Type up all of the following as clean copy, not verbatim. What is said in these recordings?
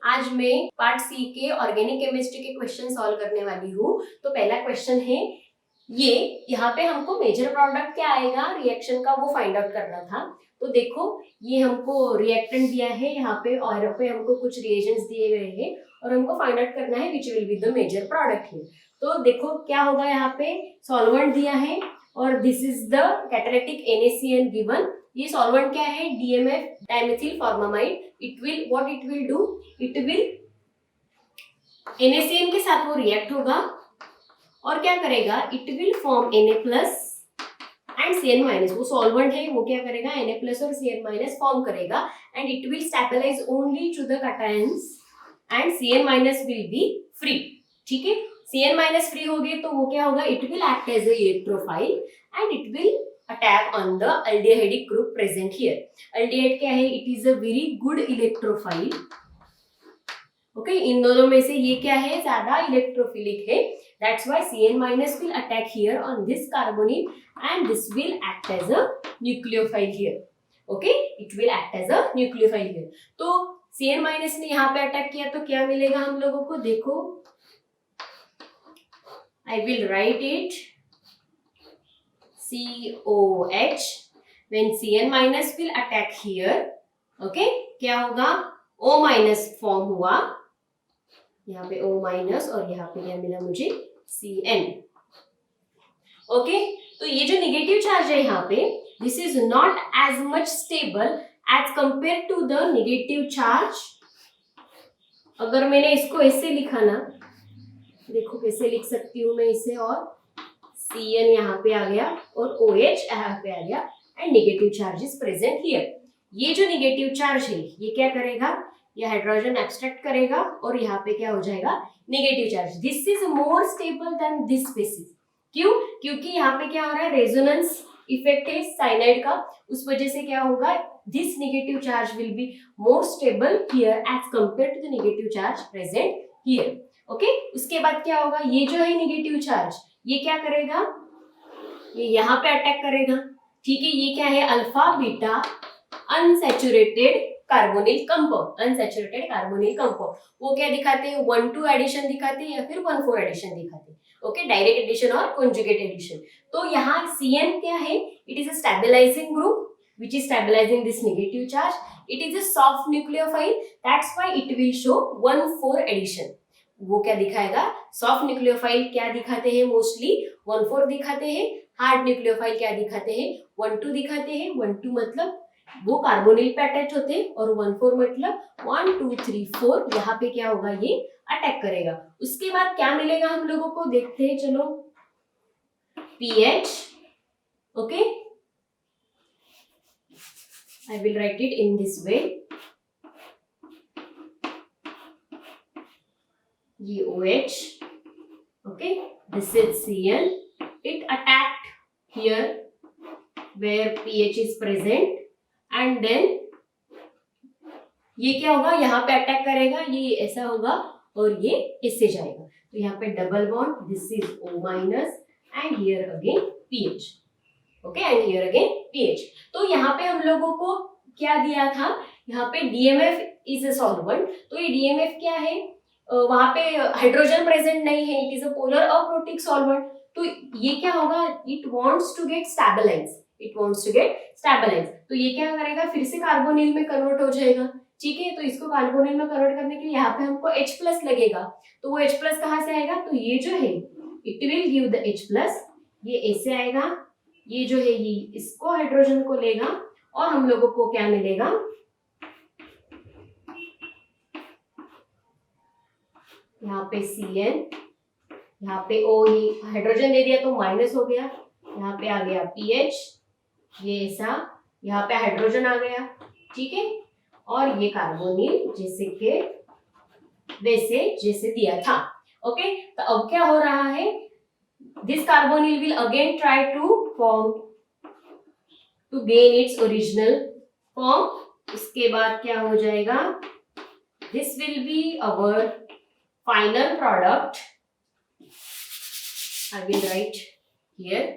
आज मैं पार्ट सी के ऑर्गेनिक केमिस्ट्री के क्वेश्चन सॉल्व करने वाली हूँ। तो पहला क्वेश्चन है ये, यहाँ पे हमको मेजर प्रोडक्ट क्या आएगा रिएक्शन का वो फाइंड आउट करना था। तो देखो ये हमको रिएक्टेंट दिया है यहाँ पे और यहाँ पे हमको कुछ रिएजेंट्स दिए गए हैं और हमको फाइंड आउट करना है which will be the major product है। तो देखो क्या होगा, यहाँ पे सॉल्वेंट दिया है और this is the catalytic NaCN given. ये सॉल्वेंट क्या है, DMF dimethyl formamide. It will what it will do, it will NaCN के साथ वो रिएक्ट होगा और क्या करेगा, it will form Na+ and Cn-। वो सॉल्वेंट है वो क्या करेगा, Na+ और Cn- फॉर्म करेगा and it will stabilize only to the cations and Cn- will be free. ठीक है, Cn- फ्री हो गए तो वो क्या होगा, it will act as a electrophile and it will attack on the aldehydic group present here. Aldehyde क्या है, it is a very good electrophile. Okay, इन दोनों में से ये क्या है, ज्यादा इलेक्ट्रोफिलिक है। That's why Cn- will attack here on this carbonyl and this will act as a nucleophile here. Okay, it will act as a nucleophile here. तो Cn- ने यहाँ पे अटैक किया तो क्या मिलेगा हम लोगों को, देखो I will write it COH. When Cn- will attack here, okay, क्या होगा, O- फॉर्म हुआ यहाँ पे O- और यहाँ पे क्या मिला मुझे, Cn। ओके, तो ये जो निगेटिव चार्ज है यहाँ पे, this is not as much stable as compare to the negative charge. अगर मैंने इसको ऐसे लिखा ना, देखो कैसे लिख सकती हूँ मैं इसे, और Cn यहाँ पे आ गया और OH यहाँ पे आ गया and negative charge is present here. ये जो निगेटिव चार्ज है ये क्या करेगा, ये हाइड्रोजन एब्स्ट्रैक्ट करेगा और यहाँ पे क्या हो जाएगा, negative charge. This is more stable then this species. क्यों, क्योंकि यहाँ पे क्या हो रहा है, रेजोनेंस इफेक्ट है साइनाइड का, उस वजह से क्या होगा, this negative charge will be more stable here as compare to the negative charge present here. Okay, उसके बाद क्या होगा, ये जो है नेगेटिव चार्ज ये क्या करेगा, ये यहाँ पे अटैक करेगा। ठीक है, ये क्या है, alpha beta unsaturated carbonyl compound. Unsaturated carbonyl compound वो क्या दिखाते हैं, 1,2 एडिशन दिखाते हैं या फिर 1,4 एडिशन दिखाते हैं। ओके, डायरेक्ट एडिशन और कॉन्जुगेट एडिशन। तो यहाँ Cn क्या है, it is a stabilizing group which is stabilizing this negative charge. It is a soft nucleophile, that's why it will show 1,4 addition. वो क्या दिखाएगा, सॉफ्ट न्यूक्लियोफाइल क्या दिखाते हैं, मोस्टली 1,4 दिखाते हैं। हार्ड न्यूक्लियोफाइल क्या दिखाते हैं, 1,2 दिखाते हैं। 1,2 मतलब वो कार्बोनिल पे अटैच होते हैं और 1,4 मतलब 1 2 3 4 यहाँ पे क्या होगा, ये अटैक करेगा। उसके बाद क्या मिलेगा हम लोगों को, देखते हैं चलो, pH। Okay, I will write it in this way. ये OH, okay, this is Cn. It attacked here where pH is present and then ये क्या होगा, यहाँ पे अटैक करेगा, ये ऐसा होगा और ये इससे जाएगा। तो यहाँ पे double bond, this is O- and here again pH। Okay, and here again pH। तो यहाँ पे हम लोगों को क्या दिया था, यहाँ पे DMF इज अ सॉल्वेंट। तो ये DMF क्या है, वहां पे हाइड्रोजन प्रेजेंट नहीं है, it is a polar aprotic solvent. तो ये क्या होगा, it wants to get stabilize, it wants to get stabilize. तो ये क्या करेगा, फिर से कार्बोनिल में कन्वर्ट हो जाएगा। ठीक है, तो इसको कार्बोनिल में कन्वर्ट करने के लिए यहाँ पे हमको H+ लगेगा। तो वो H+ कहाँ से आएगा, तो ये जो है it will give the H+, ये ऐसे आएगा, ये जो है ये इसको हाइड्रोजन को लेगा और हम लोगों को क्या मिलेगा, यहाँ पे Cn, यहाँ पे O, ये हाइड्रोजन दे दिया तो माइनस हो गया, यहाँ पे आ गया pH, ये ऐसा, यहाँ पे हाइड्रोजन आ गया। ठीक है, और ये कार्बोनिल जैसे के वैसे जैसे दिया था। ओके, तो अब क्या हो रहा है, this carbonyl will again try to form to gain its original form. उसके बाद क्या हो जाएगा, this will be our final product. I will write here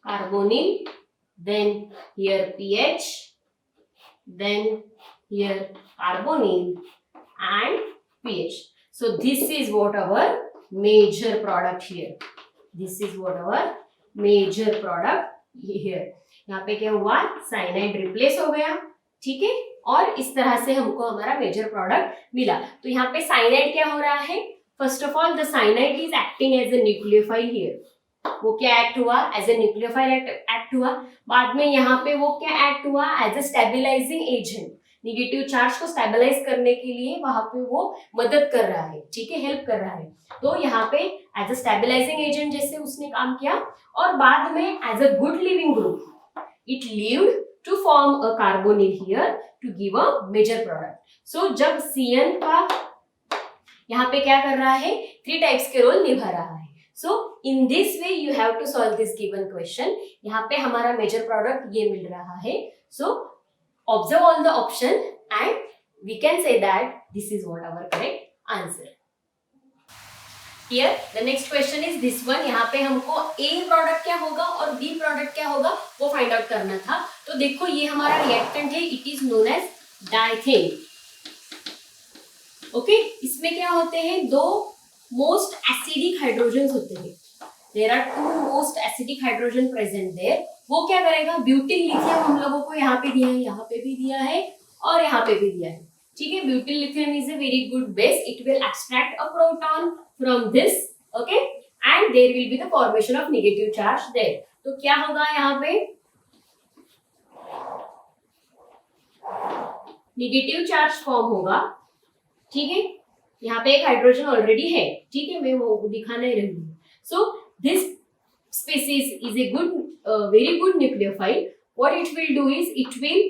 carbonyl, then here pH, then here carbonyl and pH. So this is what our major product here. This is what our major product here. यहाँ पे क्या हुआ, cyanide replace हो गया, ठीक है, और इस तरह से हमको हमारा मेजर प्रोडक्ट मिला. तो यहाँ पे साइनाइड क्या हो रहा है, first of all the cyanide is acting as a nucleophile here. वो क्या एक्ट हुआ, एज ए न्यूक्लियोफाइल एक्ट हुआ. बाद में यहाँ पे वो क्या एक्ट हुआ, as a stabilizing agent. Negative charge को स्टेबलाइज करने के लिए वहां पे वो मदद कर रहा है, ठीक है, हेल्प कर रहा है. तो यहाँ पे एज ए स्टेबलाइजिंग एजेंट जैसे उसने काम किया, और बाद में as a good leaving group it leaved to form a carbonyl here to give a major product. So जब CN का यहाँ पे क्या कर रहा है, 3 टाइप्स के रोल निभा रहा है. So in this way you have to solve this given question. यहाँ पे हमारा मेजर प्रोडक्ट ये मिल रहा है. सो observe all the option and we can say that this is what our correct answer. Here the next question is this one. यहाँ पे हमको A product क्या होगा और B प्रोडक्ट क्या होगा वो फाइंड आउट करना था. तो देखो ये हमारा रिएक्टेंट है, it is known as dithiane. Okay, इसमें क्या होते हैं, 2 मोस्ट एसिडिक हाइड्रोजन होते हैं. There are 2 most acidic hydrogen present there. वो क्या करेगा, ब्यूटिल लिथियम हम लोगों को यहाँ पे दिया है, यहाँ पे भी दिया है और यहाँ पे भी दिया है, ठीक है. Butyl lithium is a very good base. It will extract a proton from this, okay, and there will be the formation of negative charge there. तो क्या होगा, यहाँ पे नेगेटिव चार्ज फॉर्म होगा, ठीक है. यहाँ पे एक हाइड्रोजन ऑलरेडी है, ठीक है, मैं वो दिखा नहीं रही हूँ. So this species is a good very good nucleophile. What it will do is it will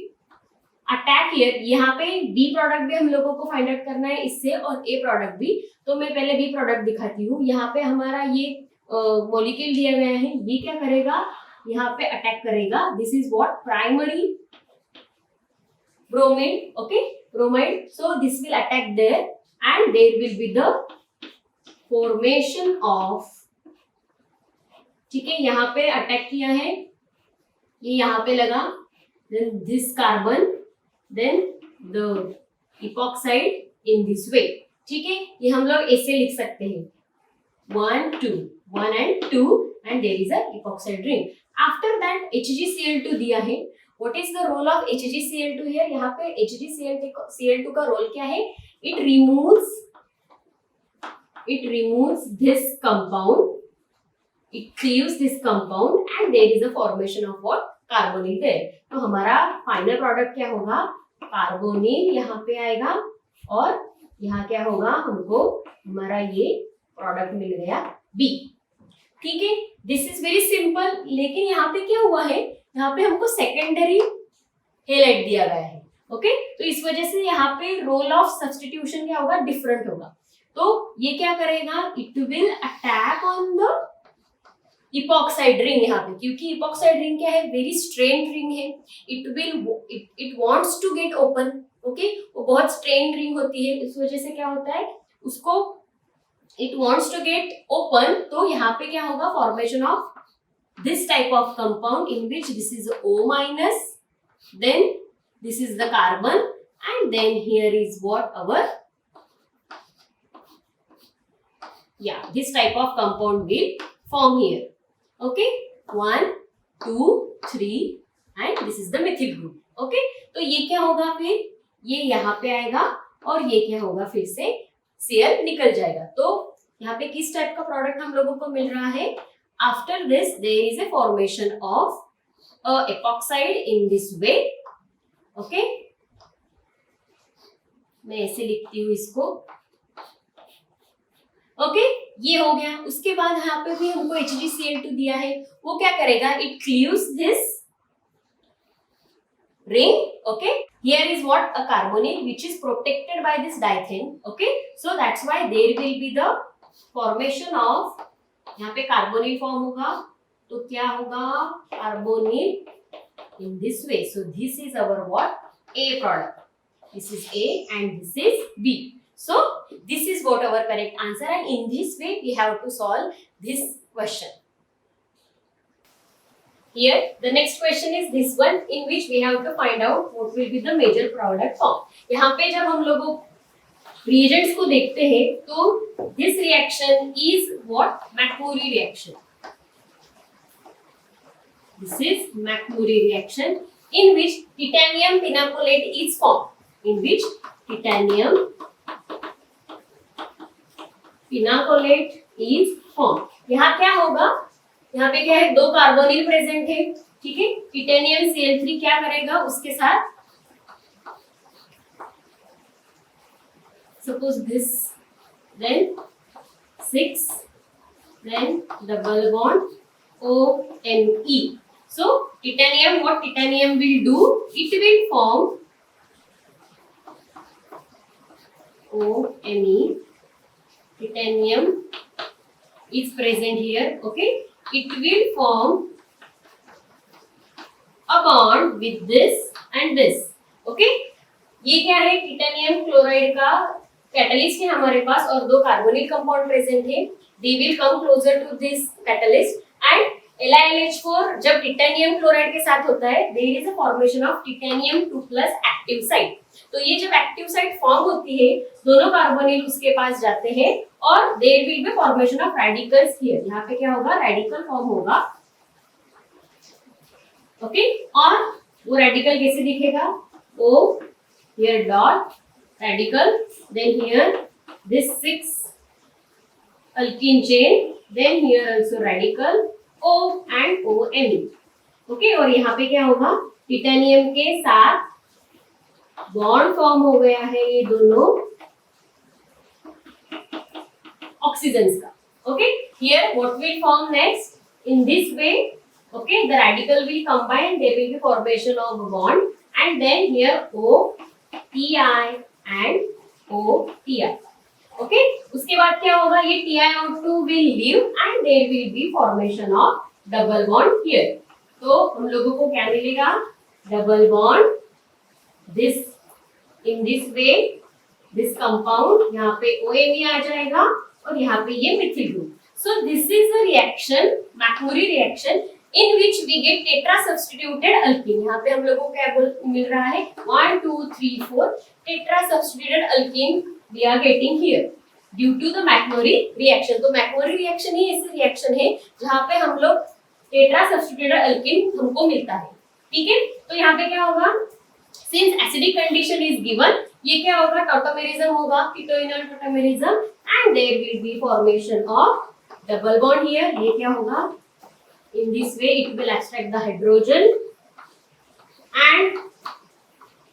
attack here. यहाँ पे B प्रोडक्ट भी हम लोगों को फाइंड आउट करना है इससे, और A प्रोडक्ट भी. तो मैं पहले B प्रोडक्ट दिखाती हूँ. यहाँ पे हमारा ये मॉलिक्यूल दिया गया है, ये क्या करेगा, यहाँ पे अटैक करेगा. This is what, primary bromide, okay, bromide. So this will attack there and there will be the formation of, ठीक है, यहाँ पे अटैक किया है, ये यहाँ पे लगा, then this carbon, then the epoxide in this way, ठीक है. ये हम लोग ऐसे लिख सकते हैं, 1 2 1 and 2 and there is a epoxide ring. After that HgCl2 दिया है. What is the role of HgCl2 here? यहाँ पे HgCl2 का रोल क्या है, it removes this compound. It cleaves this compound and there is a formation of what, carbonyl there. तो हमारा final product क्या होगा, कार्बोनिल यहाँ पे आएगा, और यहाँ क्या होगा, हमको हमारा ये प्रोडक्ट मिल गया B, ठीक है. This is very simple. लेकिन यहाँ पे क्या हुआ है, यहाँ पे हमको सेकेंडरी हेलाइड दिया गया है, ओके. तो इस वजह से यहाँ पे रोल ऑफ सब्स्टिट्यूशन क्या होगा, डिफरेंट होगा. तो ये क्या करेगा, it will attack on the epoxide ring. यहाँ पे क्योंकि इपॉक्साइड रिंग क्या है, वेरी स्ट्रेन रिंग है. It wants to get open, okay. वो बहुत स्ट्रेन रिंग होती है, इस वजह से क्या होता है, उसको it wants to get open. तो यहाँ पे क्या होगा, formation of this type of compound in which this is O-, then this is the carbon, and then here is what our, this type of compound will form here. Okay, 1 2 3 and this is the methyl group. Okay, तो ये क्या होगा, फिर ये यहाँ पे आएगा और ये क्या होगा, फिर से Cl निकल जाएगा. तो यहाँ पे किस टाइप का प्रोडक्ट हम लोगों को मिल रहा है, after this there is a formation of a epoxide in this way. Okay, मैं ऐसे लिखती हूँ इसको, ओके. ये हो गया. उसके बाद यहाँ पे भी हमको HgCl2 दिया है. वो क्या करेगा, it cleaves this ring. Okay, here is what, a carbonyl which is protected by this diethane. Okay, so that's why there will be the formation of, यहाँ पे carbonyl form होगा. तो क्या होगा, carbonyl in this way. So this is our what, A product. This is A and this is B. So this is what our correct answer, and in this way we have to solve this question. Here the next question is this one, in which we have to find out what will be the major product form. यहाँ पे जब हम लोगों reagents को देखते हैं तो this reaction is what? McMurray reaction. This is McMurray reaction in which titanium pinacolate is formed. In which titanium pinacolate is formed. यहाँ क्या होगा? यहाँ पे क्या है? दो कार्बोनिल प्रेजेंट है, ठीक है? टिटेनियम Cl3 क्या करेगा उसके साथ? Suppose this, then 6, then double bond OMe. So titanium, what titanium will do? It will form OMe. Titanium is present here. Okay, it will form a bond with this and this. Okay, ये क्या है? Titanium chloride का catalyst है हमारे पास और दो carbonyl compound present है. They will come closer to this catalyst and LiLH4 जब टिटेनियम क्लोराइड के साथ होता है, there is a formation of titanium 2+ active site. तो ये जब एक्टिव साइट फॉर्म होती है, दोनों कार्बोनिल उसके पास जाते हैं और there will be formation of radicals here. यहाँ पे क्या होगा? रेडिकल फॉर्म होगा. ओके, और वो रेडिकल कैसे दिखेगा? O here dot radical, then here this 6 alkene chain, then here also radical O and OMe. Okay, और यहाँ पे क्या होगा? टिटेनियम के साथ बॉन्ड फॉर्म हो गया है ये दोनों ऑक्सीजन्स का. Okay, here what will form next? In this way, okay, the radical will combine, there will be formation of bond and then here OTi and OTi. Okay, उसके बाद क्या होगा? ये TiO2 will leave and there will be formation of double bond here. तो हम लोगों को क्या मिलेगा? Double bond this in this way, this compound, यहाँ पे OMe आ जाएगा और यहाँ पे ये methyl group. So this is a reaction, McMurray reaction, in which we get tetra substituted alkene. यहाँ पे हम लोगों को क्या मिल रहा है? 1 2 3 4 tetra substituted alkene we are getting here due to the McMurray reaction. तो McMurray reaction ही ऐसी reaction है जहाँ पे हम लोग tetra substituted alkene हमको मिलता है. ठीक है, तो यहाँ पे क्या होगा? Since acidic condition is given, ये क्या होगा? Tautomerism होगा, ketoenol tautomerism, and there will be formation of double bond here. ये क्या होगा? In this way it will extract the hydrogen and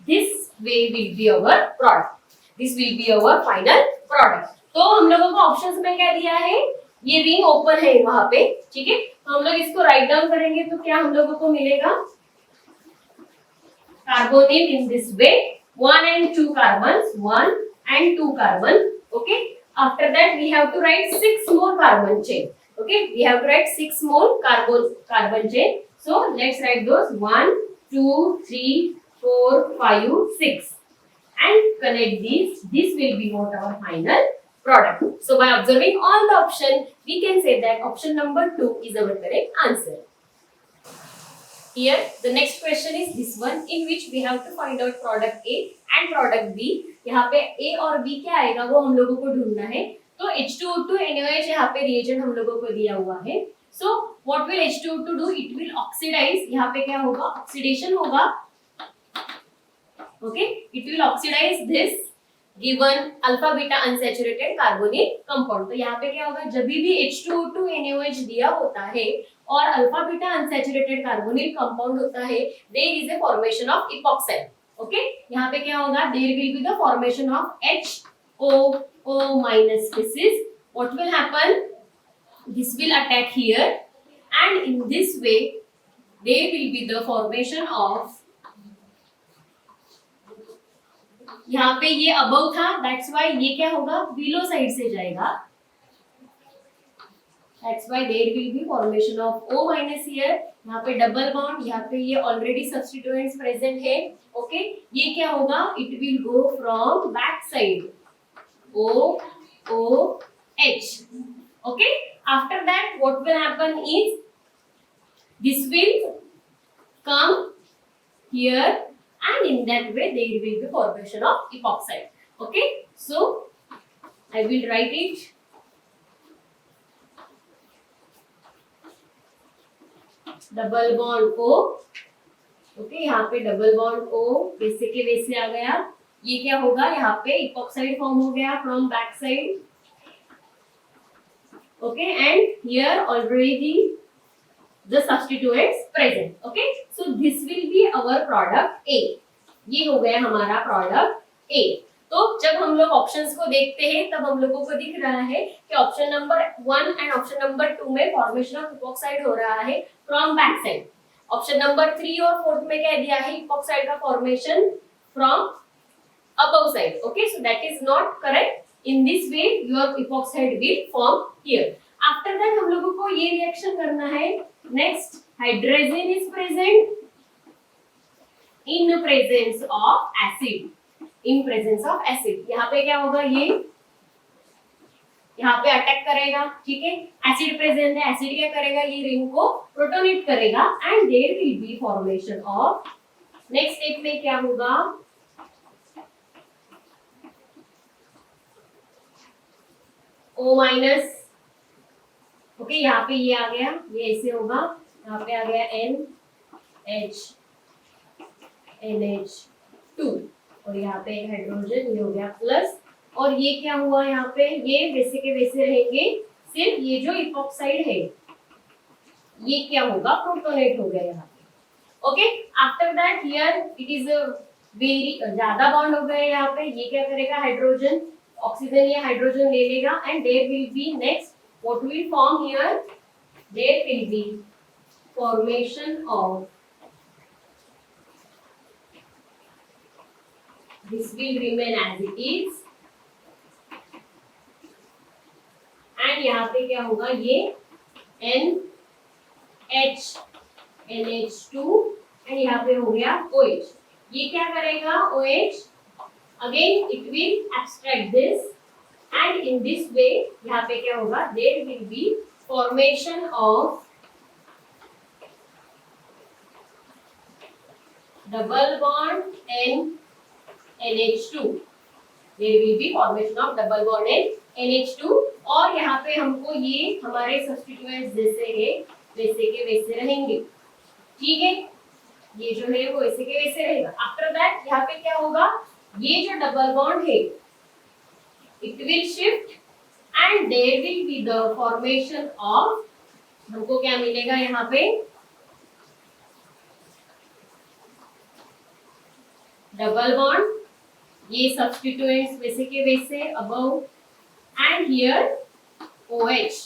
this way will be our product. This will be our final product. तो हम लोगों को options में क्या दिया है? ये रिंग ओपन है वहां पे, ठीक है? तो हम लोग इसको राइट डाउन करेंगे तो क्या हम लोगों को मिलेगा? Carbonyl in this way, 1 and 2 carbons, 1 and 2 carbon. Okay, after that we have to write 6 more carbon chain. Okay, we have to write 6 more carbon chain. So let's write those 1 2 3 4 5 6 and connect these. This will be what our final product. So by observing all the option, we can say that option number 2 is our correct answer. Here the next question is this one, in which we have to find out product A and product B. यहाँ पे A और B क्या आएगा वो हम लोगों को ढूंढना है. तो H2O2 NaOH यहाँ पे reagent हम लोगों को दिया हुआ है. So what will H2O2 do? It will oxidize. यहाँ पे क्या होगा? Oxidation होगा. Okay, it will oxidize this given alpha beta unsaturated carbonyl compound. तो यहाँ पे क्या होगा? जब भी H2O2 NaOH दिया होता है और alpha beta unsaturated carbonyl compound होता है, there is a formation of epoxide. Okay, यहाँ पे क्या होगा? There will be the formation of HOO- species. What will happen? This will attack here and in this way there will be the formation of, यहाँ पे ये above था, that's why ये क्या होगा? below साइड से जाएगा. That's why there will be formation of O- here. यहाँ पे डबल बॉन्ड, यहाँ पे ये ऑलरेडी सब्स्टिट्यूएंट्स प्रेजेंट है. ओके, ये क्या होगा? It will go from back side OOH. Okay, after that what will happen is This will come here, and in that way there will be formation of epoxide. Okay, so I will write it. Double bond O. Okay, यहाँ पे double bond O वैसे के वैसे आ गया. ये क्या होगा, यहाँ पे इपॉक्साइड फॉर्म हो गया from back side. Okay, and here already the substituents present. Okay, so this will be our product A. ये हो गया हमारा प्रोडक्ट A. तो जब हम लोग ऑप्शंस को देखते हैं तब हम लोगों को दिख रहा है कि option number 1 and option number 2 में फॉर्मेशन ऑफ इपॉक्साइड हो रहा है from back side. Option number 3 और 4 में क्या दिया है, इपॉक्साइड का formation from above side. Okay, so that is not correct. In this way your epoxide will form here. After that हम लोगों को ये रिएक्शन करना है. Next, hydrogen is present in presence of acid. In presence of acid यहाँ पे क्या होगा, ये यहाँ पे अटैक करेगा. ठीक है, एसिड प्रेजेंट है. एसिड क्या करेगा, ये रिंग को प्रोटोनेट करेगा and there will be formation of. Next step में क्या होगा, O माइनस. ओके, यहाँ पे ये आ गया, ये ऐसे होगा. यहाँ पे आ गया NH2 और यहाँ पे हाइड्रोजन, ये हो गया प्लस. और ये क्या हुआ, यहाँ पे ये वैसे के वैसे रहेंगे. सिर्फ ये जो इपॉक्साइड है ये क्या होगा, प्रोटोनेट हो गया यहाँ पे. Okay, after that here it is very ज्यादा बॉन्ड हो गए यहाँ पे. ये क्या करेगा, हाइड्रोजन ऑक्सीजन या हाइड्रोजन ले लेगा and there will be next what will form here, there will be formation of, this will remain as it is, and यहाँ पे क्या होगा, ये NH2 एंड यहाँ पे हो गया OH. ये क्या करेगा, OH again it will abstract this. And in this way यहाँ पे क्या होगा, there will be formation of double bond NH2. There will be formation of double bond NH2. और यहाँ पे हमको ये हमारे सब्स्टिट्यूएंट्स जैसे है वैसे के वैसे रहेंगे. ठीक है, ये जो है वो वैसे के वैसे रहेगा. आफ्टर दैट यहाँ पे क्या होगा, ये जो डबल बॉन्ड है it will shift and there will be the formation of, हमको क्या मिलेगा यहाँ पे, डबल बॉन्ड. ये सब्स्टिट्यूएंट्स वैसे के वैसे above and here OH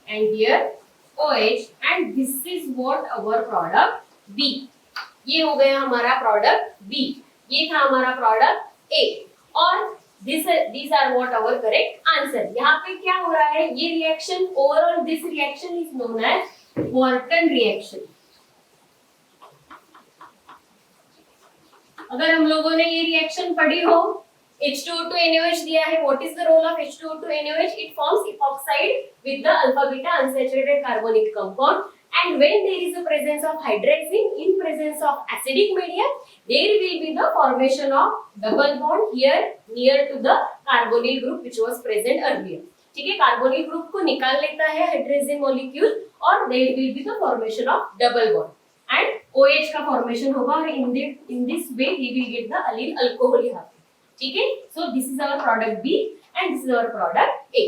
and here OH and this is what our product B. ये हो गया हमारा प्रोडक्ट B. ये था हमारा प्रोडक्ट A. और these are what our correct answer. यहाँ पे क्या हो रहा है, ये reaction overall this reaction is known as Wharton reaction. अगर हम लोगों ने ये रिएक्शन पढ़ी हो, H2O2NaOH दिया है. What is the role of H2O2NaOH? It forms epoxide with the alpha beta unsaturated carbonic compound. And when there is a presence of hydrazine in presence of acidic medium, there will be the formation of double bond here near to the carbonyl group which was present earlier. ठीक है, carbonyl group को निकाल लेता है hydrogen molecule और there will be the formation of double bond and OH का formation होगा और in this way we will get the allyl alcohol यहाँ पे. ठीक है, so this is our product B and this is our product A.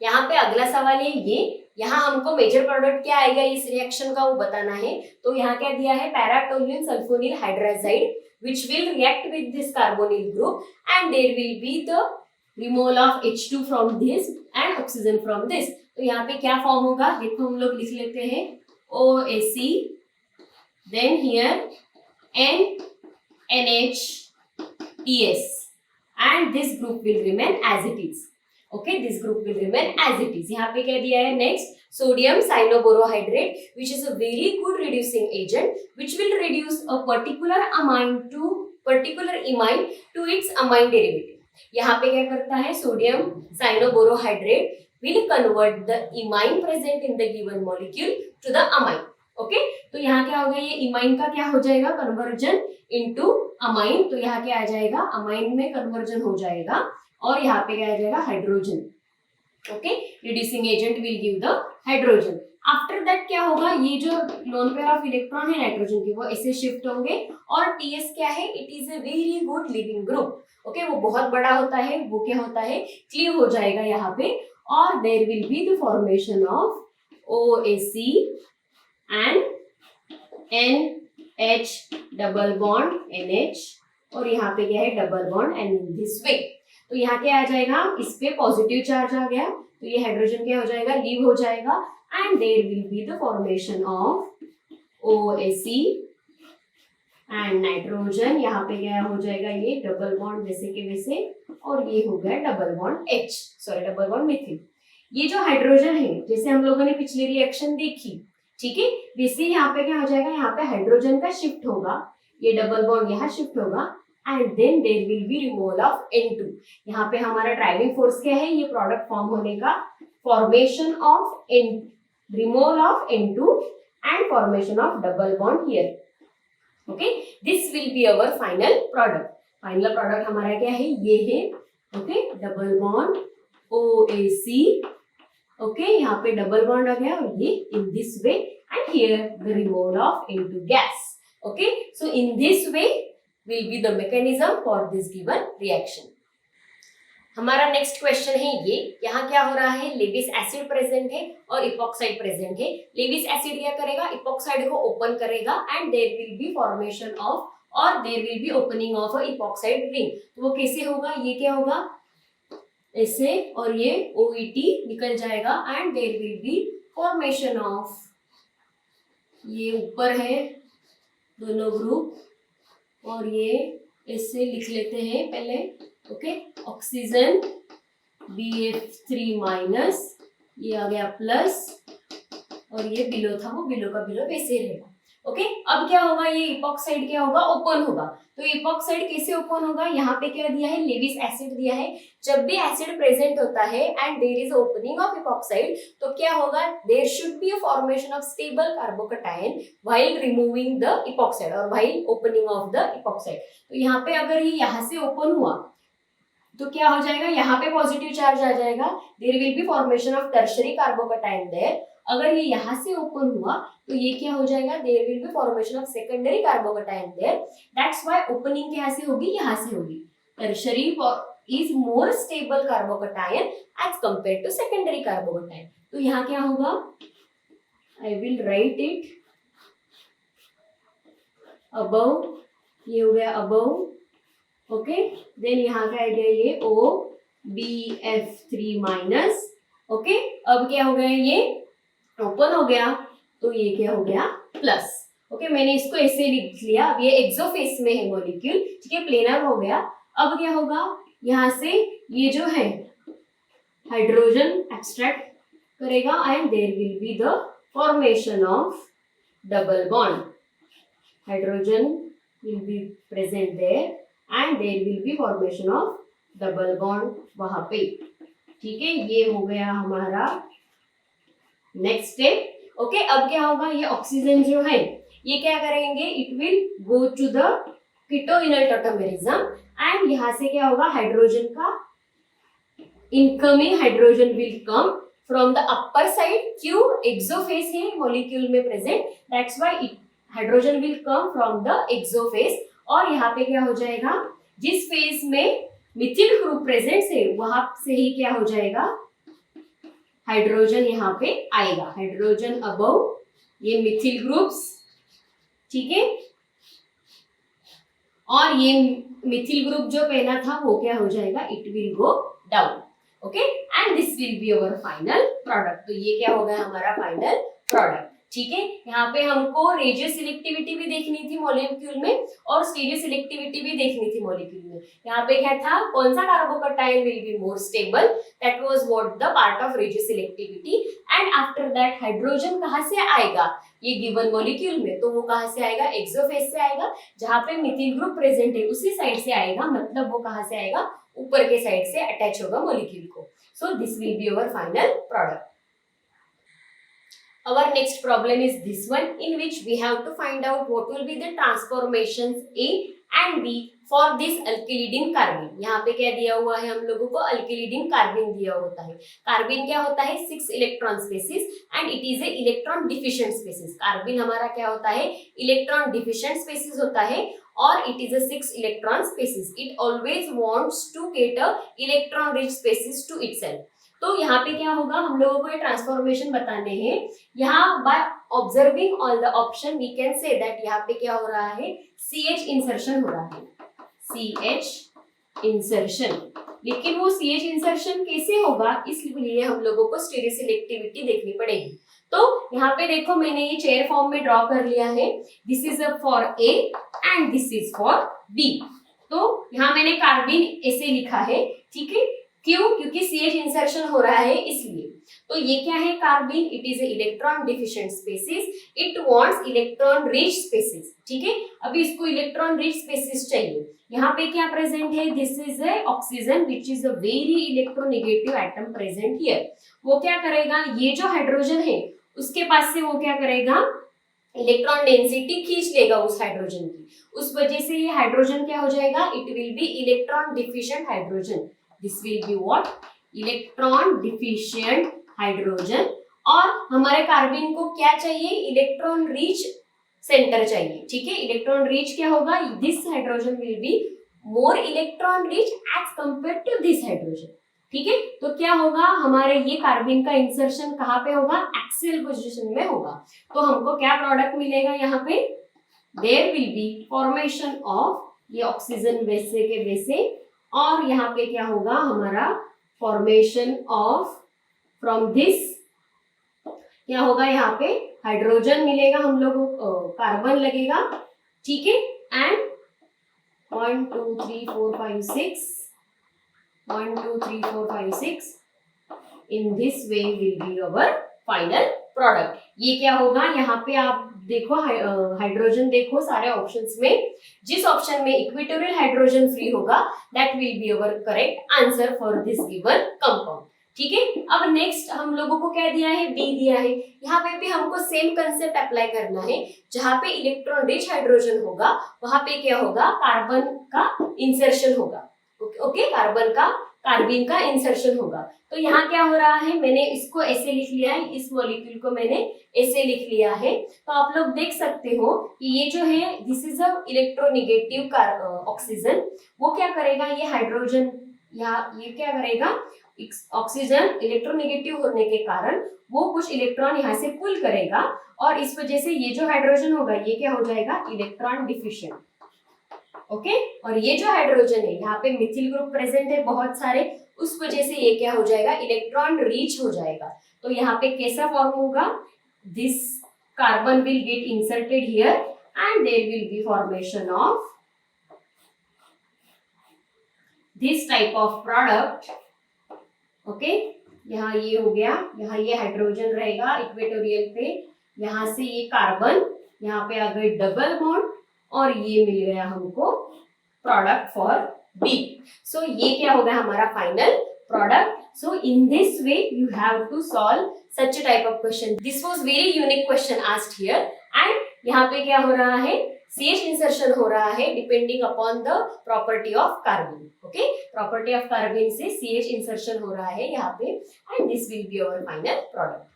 यहाँ पे अगला सवाल है ये, यहाँ हमको मेजर प्रोडक्ट क्या आएगा इस रिएक्शन का वो बताना है. तो यहाँ क्या दिया है, paratoluene sulfonyl hydrazide which will react with this carbonyl group and there will be the removal of H2 from this and oxygen from this. तो यहाँ पे क्या फॉर्म होगा, देखो हम लोग लिख लेते हैं OAC, then here NH2S and this group will remain as it is. Okay, this group will remain as it is. यहाँ पे क्या दिया है, next sodium cyanoborohydrate which is a very good reducing agent which will reduce a particular amine to its amine derivative. यहाँ पे क्या करता है, sodium cyanoborohydrate will convert the imine present in the given molecule to the amine. Okay, तो यहाँ क्या होगा, ये इमाइन का क्या हो जाएगा, कन्वर्जन इनटू अमाइन। तो यहाँ क्या आ जाएगा, अमाइन में कन्वर्जन हो जाएगा और यहाँ पे क्या आ जाएगा, hydrogen. Okay, reducing agent will give the hydrogen. After that क्या होगा, ये जो लोन पेयर ऑफ इलेक्ट्रॉन है नाइट्रोजन के, वो ऐसे शिफ्ट होंगे और टीएस क्या है, it is a very good leaving group. Okay, वो बहुत बड़ा होता है, वो क्या होता है, क्लीव हो जाएगा यहाँ पे, और there will be the formation of OAC and NH double bond NH, और यहाँ पे क्या है, double bond and in this way. तो यहाँ क्या आ जाएगा, इस पे पॉजिटिव चार्ज आ गया, तो ये हाइड्रोजन क्या हो जाएगा, लीव हो जाएगा, and there will be the formation of OAC and nitrogen. यहाँ पे क्या हो जाएगा, ये डबल बॉन्ड वैसे के वैसे, और ये हो गया double bond H, sorry double bond Mithil. ये जो हाइड्रोजन है, जैसे हम लोगों ने पिछली रिएक्शन देखी, ठीक है, वैसे यहाँ पे क्या हो जाएगा, यहाँ पे हाइड्रोजन का शिफ्ट होगा, ये डबल बॉन्ड यहाँ शिफ्ट होगा, and then there will be removal of N2। यहाँ पे हमारा ड्राइविंग फोर्स क्या है, ये प्रोडक्ट फॉर्म होने का, formation of removal of N2 and formation of double bond here. Okay, this will be our final product. Final product हमारा क्या है, ये है, okay, double bond OAC। Okay, यहाँ पे डबल बॉन्ड आ गया, और ये इन this way, and here the removal of N2 gas. Okay, so in this way will be the mechanism for this given reaction। हमारा नेक्स्ट क्वेश्चन है ये, यहाँ क्या हो रहा है, लेविस एसिड प्रेजेंट है और इपॉक्साइड प्रेजेंट है। लेविस एसिड क्या करेगा, इपॉक्साइड को ओपन करेगा, and there will be formation of, और there will be opening of a epoxide ring. तो वो कैसे होगा, ये क्या होगा, ऐसे, और ये OET निकल जाएगा, and there will be formation of, ये ऊपर है दोनों ग्रुप, और ये इससे लिख लेते हैं पहले। ओके, ऑक्सीजन BF3 माइनस, ये आ गया प्लस, और ये बिलो था, वो बिलो का बिलो वैसे रहेगा। ओके, अब क्या होगा, ये इपॉक्साइड क्या होगा, ओपन होगा। तो इपॉक्साइड कैसे ओपन होगा, यहाँ पे क्या दिया है, लेविस एसिड दिया है। जब भी एसिड प्रेजेंट होता है and there is opening of epoxide, तो क्या होगा, there should be a formation of stable carbocation while removing the epoxide और while opening of the epoxide. तो यहाँ पे अगर ये यहाँ से ओपन हुआ तो क्या हो जाएगा, यहाँ पे पॉजिटिव चार्ज आ जाएगा, there will be formation of tertiary carbocation there. अगर ये यहाँ से ओपन हुआ तो ये क्या हो जाएगा, there will be formation of secondary carbocation there. That's why opening यहाँ से होगी, यहाँ से होगी। Tertiary is more stable carbocation as compare to secondary carbocation. तो यहाँ क्या होगा, I will write it above, ये हो गया अबव। ओके, देन यहाँ का आइडिया ये OBF3 माइनस। ओके, अब क्या हो गया, ये ओपन हो गया, तो ये क्या हो गया, प्लस। ओके, मैंने इसको ऐसे लिख लिया। अब ये एक्सोफेस में है मॉलिक्यूल, ठीक है, प्लेनर हो गया। अब क्या होगा, यहाँ से ये जो है हाइड्रोजन एक्सट्रैक्ट करेगा, and there will be the formation of double bond. Hydrogen will be present there, and there will be formation of double bond वहां पे, ठीक है। ये हो गया हमारा नेक्स्ट स्टेप। ओके, अब क्या होगा, ये ऑक्सीजन जो है ये क्या करेंगे, it will go to the keto enol tautomerism, and यहाँ से क्या होगा, हाइड्रोजन का incoming hydrogen will come from the upper side. क्यों, एक्सोफेस है मॉलिक्यूल में present, that's why hydrogen will come from the exoface. और यहाँ पे क्या हो जाएगा, जिस फेज में मिथिल ग्रुप प्रेजेंट है वहां से ही क्या हो जाएगा, हाइड्रोजन यहाँ पे आएगा, हाइड्रोजन अबव, ये मिथिल ग्रुप्स, ठीक है। और ये मिथिल ग्रुप जो पहला था वो क्या हो जाएगा, it will go down. Okay, and this will be our final product. तो ये क्या होगा, हमारा फाइनल प्रोडक्ट, ठीक है। यहाँ पे हमको रेडियो सिलेक्टिविटी भी देखनी थी मॉलिक्यूल में, और स्टीरियो सिलेक्टिविटी भी देखनी थी मॉलिक्यूल में। यहाँ पे क्या था, कौन सा carbocation will be more stable, that was what the part of radio selectivity. And after that hydrogen कहाँ से आएगा, ये गिवन मॉलिक्यूल में, तो वो कहाँ से आएगा, एक्सोफेस से आएगा, जहाँ पे मिथिल ग्रुप प्रेजेंट है उसी साइड से आएगा, मतलब वो कहाँ से आएगा, ऊपर के साइड से अटैच होगा मॉलिक्यूल को। सो this will be our final product. Our next problem is this one, in which we have to find out what will be the transformations A and B for this alkylidine carbene. यहाँ पे क्या दिया हुआ है हम लोगों को, alkylidine carbene दिया होता है. कार्बिन क्या होता है, 6 electron species and it is a electron deficient species. Carbene हमारा क्या होता है, इलेक्ट्रॉन डिफिशिएंट स्पेसिस होता है और it is a 6 electron species. It always wants to get a electron rich species to itself. तो यहाँ पे क्या होगा, हम लोगों को ये ट्रांसफॉर्मेशन बताने हैं. यहाँ by observing all the option we can say that यहाँ पे क्या हो रहा है, CH इंसर्शन हो रहा है, CH इंसर्शन. लेकिन वो CH इंसर्शन कैसे होगा, इसलिए हम लोगों को स्टेरियोसेलेक्टिविटी देखनी पड़ेगी. तो यहाँ पे देखो मैंने ये चेयर फॉर्म में ड्रॉ कर लिया है. This is for A and this is for B. तो यहाँ मैंने कार्बिन ऐसे लिखा है, ठीक है. क्यों, क्योंकि CH इंसर्शन हो रहा है इसलिए. तो ये क्या है carbene, it is electron deficient species, it wants electron rich species. ठीक है, अभी इसको इलेक्ट्रॉन रिच स्पेसिस चाहिए. यहाँ पे क्या प्रेजेंट है, this is A oxygen which is a very electronegative atom present here. वो क्या करेगा, ये जो हाइड्रोजन है उसके पास से वो क्या करेगा, इलेक्ट्रॉन डेंसिटी खींच लेगा उस हाइड्रोजन की. उस वजह से ये हाइड्रोजन क्या हो जाएगा, it will B electron deficient hydrogen. This will be what? Electron deficient hydrogen. और हमारे कार्बिन को क्या चाहिए, इलेक्ट्रॉन रिच सेंटर चाहिए. ठीक है, इलेक्ट्रॉन रिच क्या होगा, this hydrogen will be more electron rich as compare to this hydrogen. ठीक है, तो क्या होगा, हमारे ये कार्बिन का इंसर्शन कहाँ पे होगा, एक्सियल पोजीशन में होगा. तो हमको क्या प्रोडक्ट मिलेगा यहाँ पे, there will be formation of, ये ऑक्सीजन वैसे के वैसे, और यहाँ पे क्या होगा हमारा फॉर्मेशन ऑफ फ्रॉम दिस, क्या होगा यहाँ पे हाइड्रोजन मिलेगा हम लोगों को, कार्बन लगेगा. ठीक है, and 1 2 3 4 5 6 1 2 3 4 5 6 in this way will be our final product. ये क्या होगा, यहाँ पे आप देखो हाइड्रोजन देखो सारे ऑप्शंस में, जिस ऑप्शन में इक्वेटोरियल हाइड्रोजन फ्री होगा that will be our correct answer for this given compound. ठीक है, अब नेक्स्ट हम लोगों को क्या दिया है, बी दिया है. यहाँ पे भी हमको सेम कंसेप्ट अप्लाई करना है. जहाँ पे इलेक्ट्रॉन रिच हाइड्रोजन होगा वहां पे क्या होगा, कार्बन का इंसर्शन होगा. ओके, कार्बन का कार्बिन का इंसर्शन होगा. तो यहाँ क्या हो रहा है, मैंने इसको ऐसे लिख लिया है, इस मॉलिक्यूल को मैंने ऐसे लिख लिया है. तो आप लोग देख सकते हो कि ये जो है this is a electronegative oxygen. वो क्या करेगा, ये हाइड्रोजन ये क्या करेगा, ऑक्सीजन इलेक्ट्रोनेगेटिव होने के कारण वो कुछ इलेक्ट्रॉन यहाँ से पुल करेगा और इस वजह से ये जो हाइड्रोजन होगा ये क्या हो जाएगा, इलेक्ट्रॉन डिफिशिएंट. ओके, और ये जो हाइड्रोजन है यहाँ पे मिथिल ग्रुप प्रेजेंट है बहुत सारे, उस वजह से ये क्या हो जाएगा, इलेक्ट्रॉन रिच हो जाएगा. तो यहाँ पे कैसा फॉर्म होगा, this carbon will get inserted here and there will be formation of this type of product. Okay, यहाँ ये हो गया, यहाँ ये हाइड्रोजन रहेगा इक्वेटोरियल पे, यहाँ से ये कार्बन, यहाँ पे आ गए डबल बॉन्ड और ये मिल गया हमको प्रोडक्ट फॉर बी. सो ये क्या होगा हमारा final product. So in this way you have to solve such type of question. This was very unique question asked here. And यहाँ पे क्या हो रहा है, CH इंसर्शन हो रहा है depending upon the property of carbon. Okay, property of carbon से CH इंसर्शन हो रहा है यहाँ पे and this will be our final product.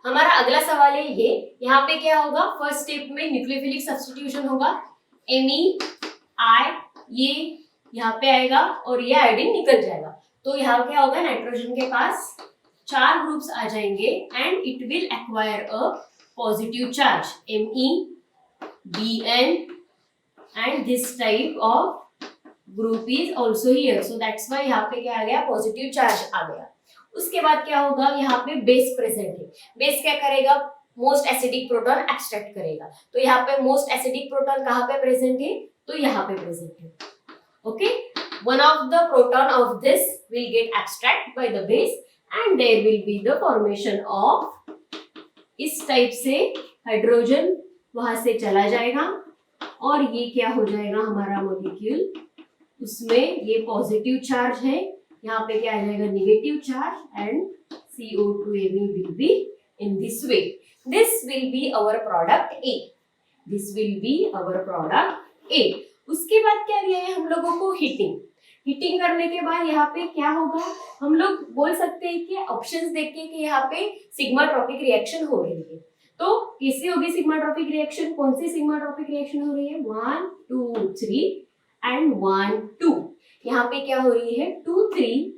हमारा अगला सवाल है ये, यहाँ पे क्या होगा, फर्स्ट स्टेप में न्यूक्लियोफिलिक सब्स्टिट्यूशन होगा. MEI ये यहाँ पे आएगा और ये आयोडीन निकल जाएगा. तो यहाँ क्या होगा, नाइट्रोजन के पास 4 ग्रुप्स आ जाएंगे and it will acquire a positive charge MEBN and this type of group is also here. So that's why यहाँ पे क्या आ गया, पॉजिटिव चार्ज आ गया. उसके बाद क्या होगा, यहाँ पे बेस प्रेजेंट है. बेस क्या करेगा, मोस्ट एसिडिक प्रोटॉन एक्सट्रैक्ट करेगा. तो यहाँ पे मोस्ट एसिडिक प्रोटॉन कहाँ पे प्रेजेंट है, तो यहाँ पे प्रेजेंट है. Okay, one of the proton of this will get extract by the base and there will be the formation of, इस टाइप से हाइड्रोजन वहां से चला जाएगा और ये क्या हो जाएगा हमारा मॉलिक्यूल, उसमें ये पॉजिटिव चार्ज है, यहाँ पे क्या आ जाएगा, negative charge and CO2Me will be in this way. This will be our product A. This will be our product A. उसके बाद क्या दिया है हम लोगों को? हीटिंग करने के बाद यहाँ पे क्या होगा? हम लोग बोल सकते हैं कि ऑप्शंस देख के कि यहाँ पे सिग्माट्रोपिक रिएक्शन हो रही है। तो कैसे होगी सिग्माट्रोपिक रिएक्शन? कौन सी सिग्माट्रोपिक रिएक्शन हो रही है? 1 2 3 एंड 1 2। यहाँ पे क्या हो रही है? 2 3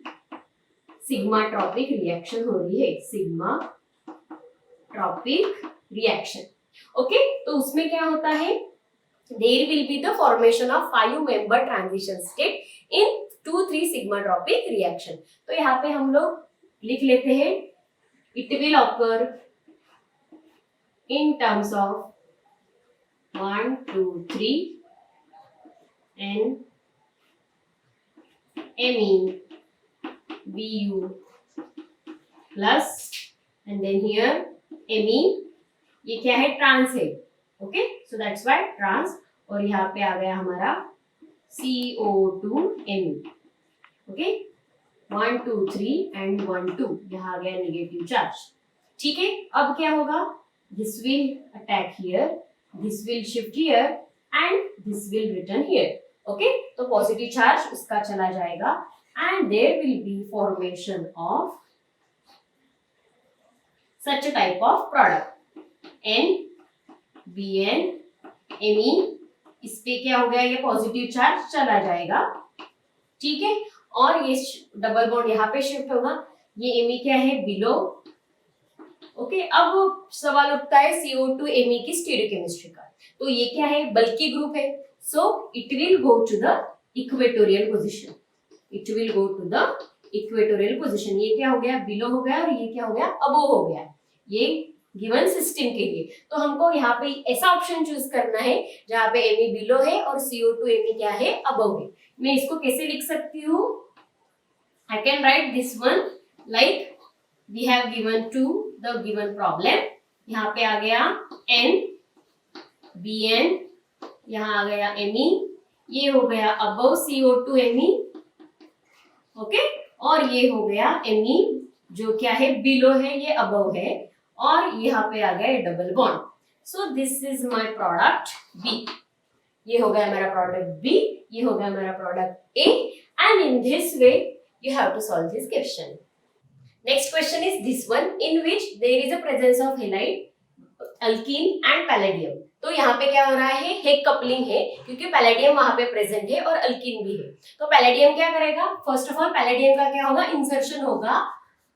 सिग्माट्रोपिक रिएक्शन हो रही है, सिग्माट्रोपिक रिएक्शन। ओके, तो उसमें क्या होता है? There will be the formation of 5-member transition state in 2-3 sigmatropic reaction. तो यहाँ पे हम लोग लिख लेते हैं, it will occur in terms of 1 2 3 and Me Bu plus and then here Me, ये क्या है? ट्रांस है। Okay, so that's why trans. और यहाँ पे आ गया हमारा CO2 Me। ओके, 1 2 3 एंड 1 2, यहाँ आ गया नेगेटिव चार्ज। ठीक है, अब क्या होगा? This will attack here, this will shift here and this will return here. Okay, तो पॉजिटिव चार्ज उसका चला जाएगा and there will be formation of such a type of product N Bn Me। इस पे क्या हो गया? ये पॉजिटिव चार्ज चला जाएगा। ठीक है, और ये डबल बॉन्ड यहाँ पे शिफ्ट होगा। ये Me क्या है? बिलो। ओके, अब सवाल उठता है CO2 Me की स्टीरियोकेमिस्ट्री का। तो ये क्या है? बल्की ग्रुप है, so it will go to the equatorial position. It will go to the equatorial position. ये क्या हो गया? बिलो हो गया, और ये क्या हो गया? अबो हो गया। ये गिवन सिस्टम के लिए। तो हमको यहाँ पे ऐसा ऑप्शन चूज करना है जहाँ पे Me बिलो है और CO2 Me क्या है? अबव है। मैं इसको कैसे लिख सकती हूँ? I can write this one like we have given to the given problem. यहाँ पे आ गया N Bn, यहाँ आ गया Me, ये हो गया अबव CO2 Me। ओके, और ये हो गया Me जो क्या है? बिलो है, ये अबव है, और यहाँ पे आ गया double bond. So this is my product B। ये हो गया मेरा प्रोडक्ट B, ये हो गया मेरा product A, and in this way you have to solve this question. Next question is this one, in which there is a presence of halide, alkene and palladium. तो यहाँ पे क्या हो रहा है? हेग कपलिंग है, क्योंकि पैलेडियम वहां पे प्रेजेंट है और अल्कीन भी है। तो पैलेडियम क्या करेगा? फर्स्ट ऑफ ऑल पैलेडियम का क्या होगा? इंसर्शन होगा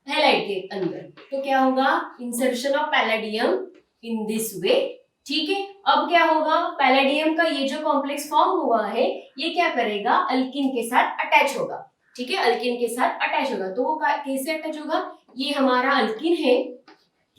हैलाइड के अंदर। तो क्या होगा? Insertion of palladium in this way. ठीक है, अब क्या होगा? पैलेडियम का ये जो कॉम्प्लेक्स फॉर्म हुआ है, ये क्या करेगा? अल्कीन के साथ अटैच होगा। ठीक है, अल्कीन के साथ अटैच होगा। तो वो कैसे अटैच होगा? ये हमारा अल्कीन है,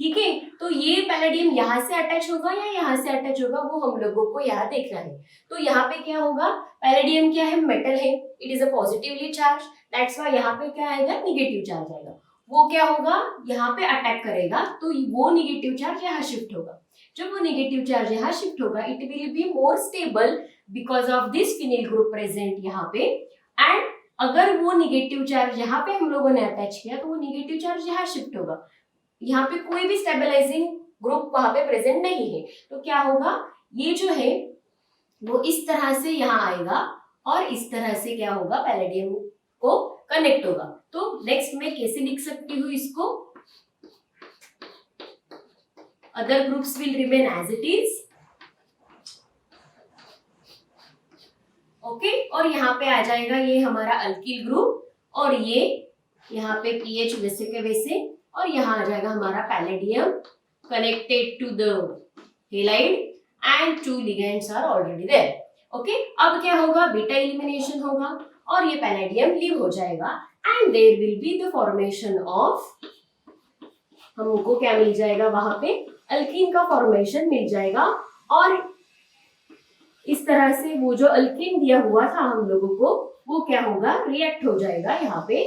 ठीक है, तो ये पैलेडियम यहाँ से अटैच होगा या यहाँ से अटैच होगा, वो हम लोगों को यहाँ देखना है। तो यहाँ पे क्या होगा? पैलेडियम क्या है? मेटल है, it is a positively charge, that's why यहाँ पे क्या आएगा? निगेटिव चार्ज आएगा। वो क्या होगा? यहाँ पे अटैक करेगा, तो वो निगेटिव चार्ज यहाँ शिफ्ट होगा। जब वो निगेटिव चार्ज यहाँ शिफ्ट होगा, it will be more stable because of this phenyl group present यहाँ पे। एंड अगर वो निगेटिव चार्ज यहाँ पे हम लोगों ने अटैच किया, तो वो निगेटिव चार्ज यहाँ शिफ्ट होगा। यहाँ पे कोई भी स्टेबलाइजिंग ग्रुप वहां पे प्रेजेंट नहीं है। तो क्या होगा? ये जो है वो इस तरह से यहाँ आएगा और इस तरह से क्या होगा? पैलेडियम को कनेक्ट होगा। तो नेक्स्ट मैं कैसे लिख सकती हूँ इसको? Other groups will remain as it is. Okay, और यहाँ पे आ जाएगा ये हमारा अल्किल ग्रुप, और ये यहाँ पे पीएच वैसे के वैसे, और यहाँ आ जाएगा हमारा palladium connected to the halide and 2 ligands are already there. Okay, अब क्या होगा? बीटा एलिमिनेशन होगा और ये पैलेडियम लीव हो जाएगा and there will be the formation of, हमको क्या मिल जाएगा? वहां पे अल्कीन का फॉर्मेशन मिल जाएगा। और इस तरह से वो जो अल्कीन दिया हुआ था हम लोगों को, वो क्या होगा? रिएक्ट हो जाएगा यहाँ पे,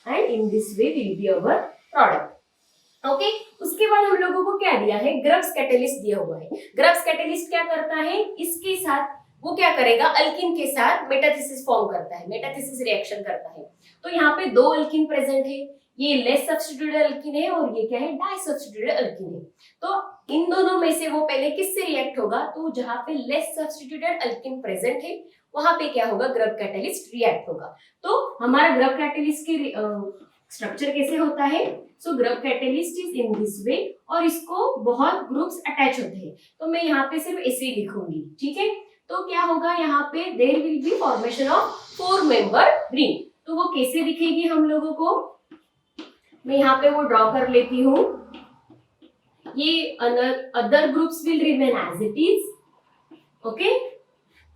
and in this way will be our product. Okay, उसके बाद हम लोगों को क्या दिया है? ग्रब्स कैटेलिस्ट दिया हुआ है। ग्रब्स कैटेलिस्ट क्या करता है? इसके साथ वो क्या करेगा, अल्किन के साथ मेटाथेसिस फॉर्म करता है, मेटाथेसिस रिएक्शन करता है। तो यहाँ पे दो अल्किन प्रेजेंट है, ये लेस सब्स्टिट्यूटेड अल्किन है और ये क्या है, डाई सब्स्टिट्यूटेड अल्किन है। तो इन दोनों में से वो पहले किससे रिएक्ट होगा, तो जहां पे लेस सब्स्टिट्यूटेड अल्किन प्रेजेंट है वहां पे क्या होगा, ग्रब कैटलिस्ट रिएक्ट होगा। तो हमारा ग्रब कैटलिस्ट की स्ट्रक्चर कैसे होता है, so Grubbs catalyst is in this way, और इसको बहुत ग्रुप्स अटैच होते हैं। तो मैं यहाँ पे सिर्फ ऐसे ही लिखूंगी, ठीक है। तो क्या होगा, यहाँ पे there will be formation of 4 member ring. तो वो कैसे दिखेगी हम लोगों को, मैं यहाँ पे वो ड्रॉ कर लेती हूँ। ये other groups will remain as it is, okay.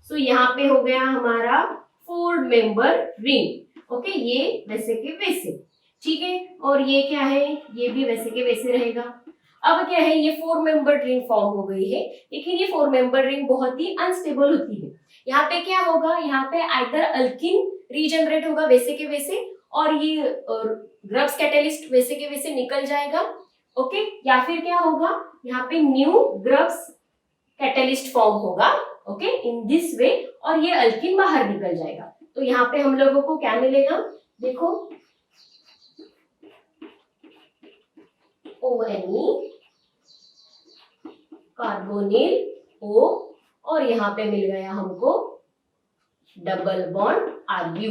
So यहाँ पे हो गया हमारा 4 मेंबर रिंग, ओके। ये वैसे के वैसे, ठीक है। और ये क्या है, ये भी वैसे के वैसे रहेगा। अब क्या है, ये 4 मेंबर रिंग फॉर्म हो गई है, लेकिन ये 4 मेंबर रिंग बहुत ही अनस्टेबल होती है। यहाँ पे क्या होगा, यहाँ पे आइदर अल्किन रीजनरेट होगा वैसे के वैसे, और ये ग्रब्स कैटलिस्ट वैसे के वैसे निकल जाएगा, ओके। या फिर क्या होगा, यहाँ पे न्यू ग्रब्स कैटलिस्ट फॉर्म होगा, ओके, इन दिस वे, और ये अल्किन बाहर निकल जाएगा। तो यहाँ पे हम लोगों को क्या मिलेगा, देखो ONe कार्बोनिल O, और यहाँ पे मिल गया हमको डबल बॉन्ड Ru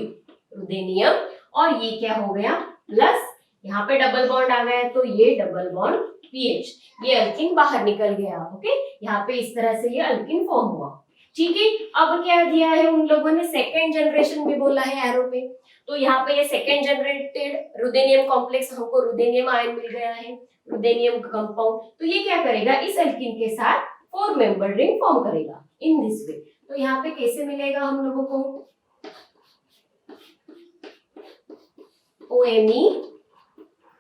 रुदेनियम, और ये क्या हो गया प्लस, यहाँ पे डबल बॉन्ड आ गया तो ये डबल बॉन्ड PH, ये अल्किन बाहर निकल गया, ओके। यहाँ पे इस तरह से ये अल्किन फॉर्म हुआ, ठीक है। अब क्या दिया है उन लोगों ने, सेकेंड जनरेशन भी बोला है एरो पे। तो यहाँ पे ये सेकेंड जनरेटेड रुदेनियम कॉम्प्लेक्स, हमको रुदेनियम आयन मिल गया है, रुदेनियम कंपाउंड। तो ये क्या करेगा, इस अल्किन के साथ 4 मेंबर रिंग फॉर्म करेगा इन दिस वे। तो यहाँ पे कैसे मिलेगा हम लोगों को, OMe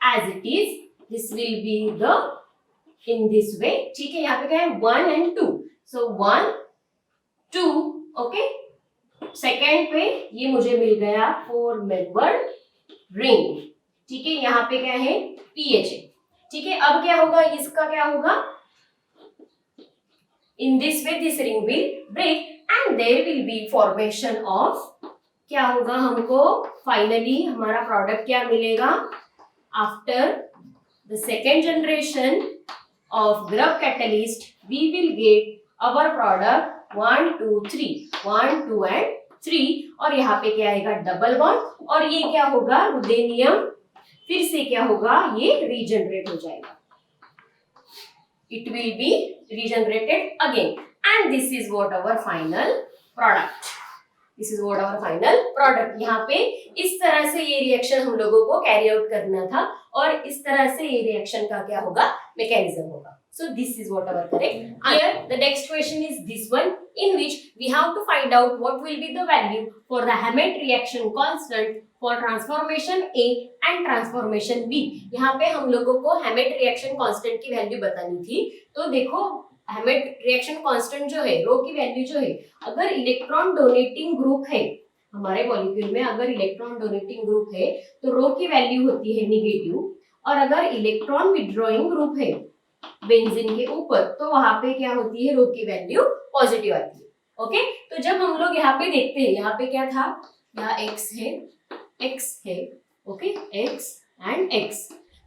as it is, this will be the in this way, ठीक है। यहाँ पे क्या है 1 and 2, so 1 2, ओके। सेकेंड पे ये मुझे मिल गया 4 मेंबर रिंग, ठीक है। यहाँ पे क्या है PH है, ठीक है। अब क्या होगा, इसका क्या होगा, in this way this ring will break and there will be formation of, क्या होगा हमको फाइनली हमारा प्रोडक्ट क्या मिलेगा, after the second generation of Grubbs catalyst we will get our product 1 2 3, 1 2 and 3, और यहाँ पे क्या आएगा डबल बॉन्ड, और ये क्या होगा रुदेनियम, फिर से क्या होगा, ये रीजनरेट हो जाएगा, it will be regenerated again, and this is what our final product, this is what our final product. यहाँ पे इस तरह से ये रिएक्शन हम लोगों को कैरी आउट करना था, और इस तरह से ये रिएक्शन का क्या होगा, मैकेनिज्म होगा। So this is what our correct answer. Here the next question is this one, in which we have to find out what will be the value for the Hammett reaction constant for transformation A and transformation B. यहाँ पे हम लोगों को Hammett reaction constant की value बतानी थी। तो देखो Hammett reaction constant जो है, रो की वैल्यू जो है, अगर इलेक्ट्रॉन डोनेटिंग ग्रुप है हमारे मॉलिक्यूल में, अगर इलेक्ट्रॉन डोनेटिंग ग्रुप है तो रो की वैल्यू होती है नेगेटिव, और अगर इलेक्ट्रॉन विड्रॉइंग ग्रुप है बेंजीन के ऊपर तो वहां पे क्या होती है, रो की वैल्यू पॉजिटिव आती है, ओके। तो जब हम लोग यहाँ पे देखते हैं, यहाँ पे क्या था, यहाँ x है, ओके, x एंड x,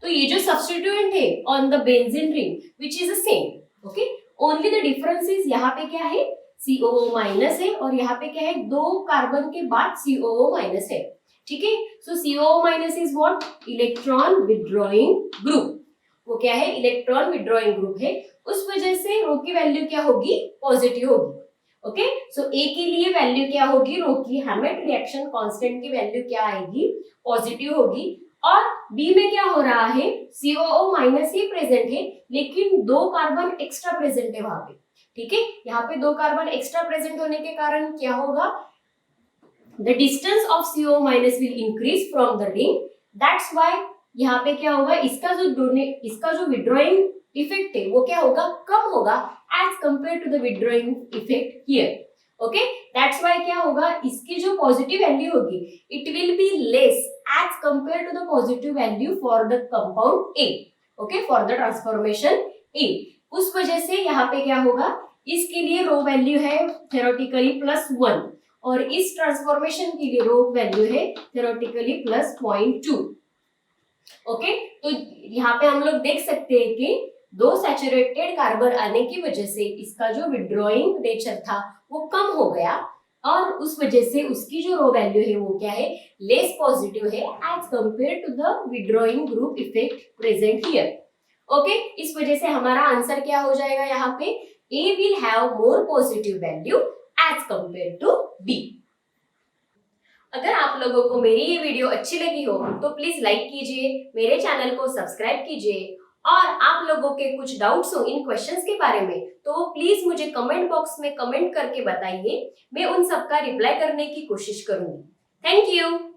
तो ये जो सब्स्टिट्यूएंट है on the benzene ring which is the same, okay, only the difference is यहाँ पे क्या है COO माइनस है, और यहाँ पे क्या है 2 कार्बन के बाद COO माइनस है, ठीक है। सो COO minus is what, electron withdrawing group, वो क्या है इलेक्ट्रॉन विड्रॉइंग ग्रुप है, उस वजह से रो की वैल्यू क्या होगी, पॉजिटिव होगी, ओके। सो ए के लिए वैल्यू क्या होगी, रो की हैमेट रिएक्शन कांस्टेंट की वैल्यू क्या आएगी, पॉजिटिव होगी। और बी में क्या हो रहा है, COO माइनस ही प्रेजेंट है, लेकिन 2 कार्बन एक्स्ट्रा प्रेजेंट है वहां पे, ठीक है। यहाँ पे 2 कार्बन एक्स्ट्रा प्रेजेंट होने के कारण क्या होगा, the distance of COO minus will increase from the ring, that's why यहाँ पे क्या होगा, इसका जो विड्रॉइंग इफेक्ट है वो क्या होगा, कम होगा as compare to the withdrawing effect here, okay. That's why क्या होगा, इसकी जो पॉजिटिव वैल्यू होगी it will be less as compare to the positive value for the compound A, okay, for the transformation A. उस वजह से यहाँ पे क्या होगा, इसके लिए रो वैल्यू है थ्योरेटिकली +1 और इस ट्रांसफॉर्मेशन के लिए रो वैल्यू है थ्योरेटिकली +0.2। ओके, तो यहाँ पे हम लोग देख सकते हैं कि 2 सैचुरेटेड कार्बन आने की वजह से इसका जो विड्रॉइंग नेचर था वो कम हो गया और उस वजह से उसकी जो रो वैल्यू है वो क्या है, लेस पॉजिटिव है as compare to the withdrawing group effect present here. Okay, इस वजह से हमारा आंसर क्या हो जाएगा यहाँ पे, A will have more positive value as compare to B. अगर आप लोगों को मेरी ये वीडियो अच्छी लगी हो तो प्लीज लाइक कीजिए, मेरे चैनल को सब्सक्राइब कीजिए और आप लोगों के कुछ डाउट्स हो इन क्वेश्चंस के बारे में तो प्लीज मुझे कमेंट बॉक्स में कमेंट करके बताइए, मैं उन सब का रिप्लाई करने की कोशिश करूंगी। Thank you.